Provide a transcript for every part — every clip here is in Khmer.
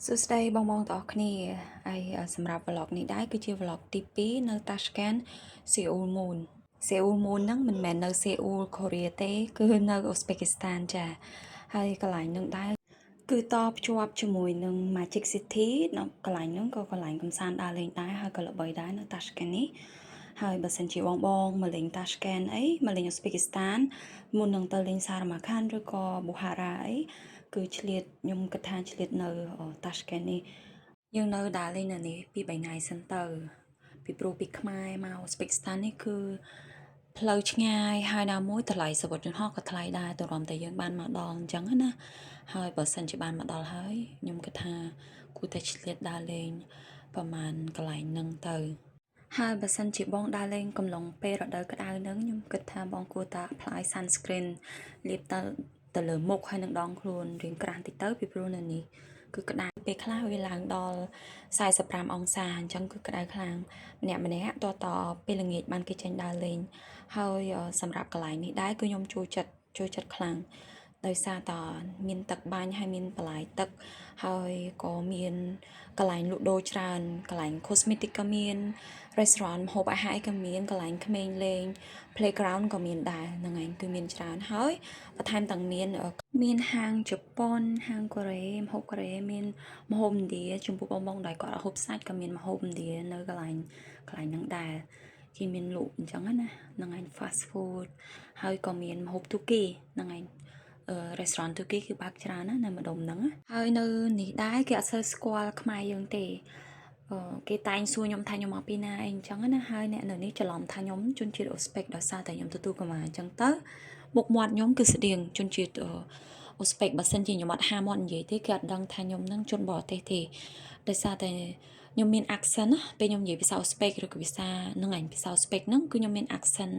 សួស្តីបងបងទាំងអស់គ្នាហើយសម្រាប់ vlog នេះដែរគឺជា vlog ទី2នៅ Tashkent Seoul Moon Seoul Moon ហ្នឹងមិនមែននៅ Seoul Korea ទេគឺនៅ Uzbekistan ចាហើយកន្លែងហ្នឹងដែរគឺតភ្ជាប់ជាមួយនឹង Magic City នៅកន្លែងហ្នឹងក៏កន្លែងកំសាន្តដើរលេងដែរហើយក៏ល្បីដែរនៅ Tashkent នេះហើយបើសិនជាបងបងមកលេង Tashkent អីមកលេង Uzbekistan មុននឹងទៅលេង Samarkand ឬក៏ Bukhara អីគឺឆ្លៀតខ្ញុំគិតថាឆ្លៀតនៅ Tashkent នេះយើងនៅដើរលេងនៅនេះពី3ថ្ងៃសិនទៅពីព្រោះពីខ្មែរមក Uzbekistan នេះគឺផ្លូវឆ្ងាយហើយណាមួយតម្លៃសវត្ថយន្តហោះក៏ថ្លៃដែរទោះរំតែយើងបានមកដល់អញ្ចឹងណាហើយបើសិនជាបានមកដល់ហើយខ្ញុំគិតថាគួរតែឆ្លៀតដើរលេងប្រហែលកន្លែងហ្នឹងទៅហើយបើសិនជាបងដើរលេងកំឡុងពេលរដូវក្តៅហ្នឹងខ្ញុំគិតថាបងគួរតែ apply sunscreen លាបទៅលើមុខហើយនឹងដងខ្លួនរៀងក្រាស់តិចទៅពីព្រោះនៅនេះគឺក្តៅពេលខ្លះវាឡើងដល់45អង្សាអញ្ចឹងគឺក្តៅខ្លាំងម្នាក់តតពេលល្ងាចបានគេចេញដើរលេងហើយសម្រាប់កន្លែងនេះដែរគឺខ្ញុំចូលចិត្តខ្លាំងដោយសារតមានទឹកបាញ់ហើយមានបន្លែទឹកហើយក៏មានកន្លែងលក់ដូរច្រើនកន្លែង cosmetic ក៏មាន restaurant ម្ហូបអាហារក៏មានកន្លែងក្មេងលេង playground ក៏មានដែរហ្នឹងឯងគឺមានច្រើនហើយបន្ថែមទាំងមានហាងជប៉ុនហាងកូរ៉េម្ហូបកូរ៉េមានម្ហូបឥណ្ឌាចំពោះបងដែលគាត់អត់ហូបសាច់ក៏មានម្ហូបឥណ្ឌានៅកន្លែងហ្នឹងដែរគេមានលក់អញ្ចឹងណាហ្នឹងឯង fast food ហើយក៏មានម្ហូបទូគីហ្នឹងឯងrestaurant ទូគីគឺបើកច្រើនណានៅម្ដុំហ្នឹងហើយនៅនេះដែរគេអត់សូវស្គាល់ខ្មែរយើងទេគេតែងសួរខ្ញុំថាខ្ញុំមកពីណាអីអញ្ចឹងណាហើយអ្នកនៅនេះច្រឡំថាខ្ញុំជនជាតិអូស្បេកដោយសារតែខ្ញុំទទួលកម្ពុជាអញ្ចឹងទៅមុខមាត់ខ្ញុំគឺស្តៀងជនជាតិអូស្បេកបើសិនជាខ្ញុំអត់ហាមាត់និយាយទេគេអត់ដឹងថាខ្ញុំនឹងជនបរទេសទេដោយសារតែខ្ញុំមាន accent ណាពេលខ្ញុំនិយាយភាសាអូស្បេកឬក៏ភាសាហ្នឹងឯងភាសាអូស្បេកហ្នឹងគឺខ្ញុំមាន accent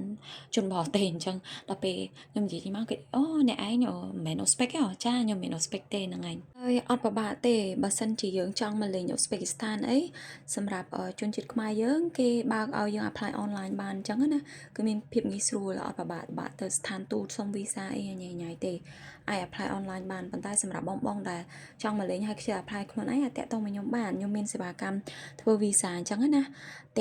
ជនបរទេសអញ្ចឹងដល់ពេលខ្ញុំនិយាយមកគេអូអ្នកឯងមិនមែនអូស្បេកទេចាខ្ញុំមានអូស្បេកទេហ្នឹងឯងហើយអត់ពិបាកទេបើសិនជាយើងចង់មកលេងអូស្បេកស្ថានអីសម្រាប់ជនជាតិខ្មែរយើងគេបើកឲ្យយើង apply online បានអញ្ចឹងណាគឺមានភាពងាយស្រួលអត់ពិបាកទៅស្ថានទូតសុំវីសាអីញ៉ៃទេអាច apply online បានប៉ុន្តែសម្រាប់បងដែលចង់មកលេងហើយខ្ជិល apply ខ្លួនឯងអាចតាក់ទងមកខ្ញុំបានខ្ញុំមានសេវាកម្មធ្វើវីសាអញ្ចឹងណា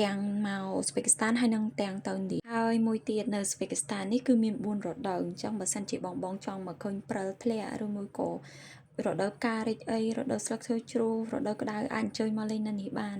ទាំងមក Uzbekistan ហើយនិងទាំងទៅឥណ្ឌាហើយមួយទៀតនៅ Uzbekistan នេះគឺមាន4រដូវអញ្ចឹងបើសិនជាបងចង់មកឃើញព្រិលធ្លាក់ឬមួយក៏រដូវផ្ការីកអីរដូវស្លឹកឈើជ្រុះរដូវក្តៅអាចអញ្ជើញមកលេងនៅនេះបាន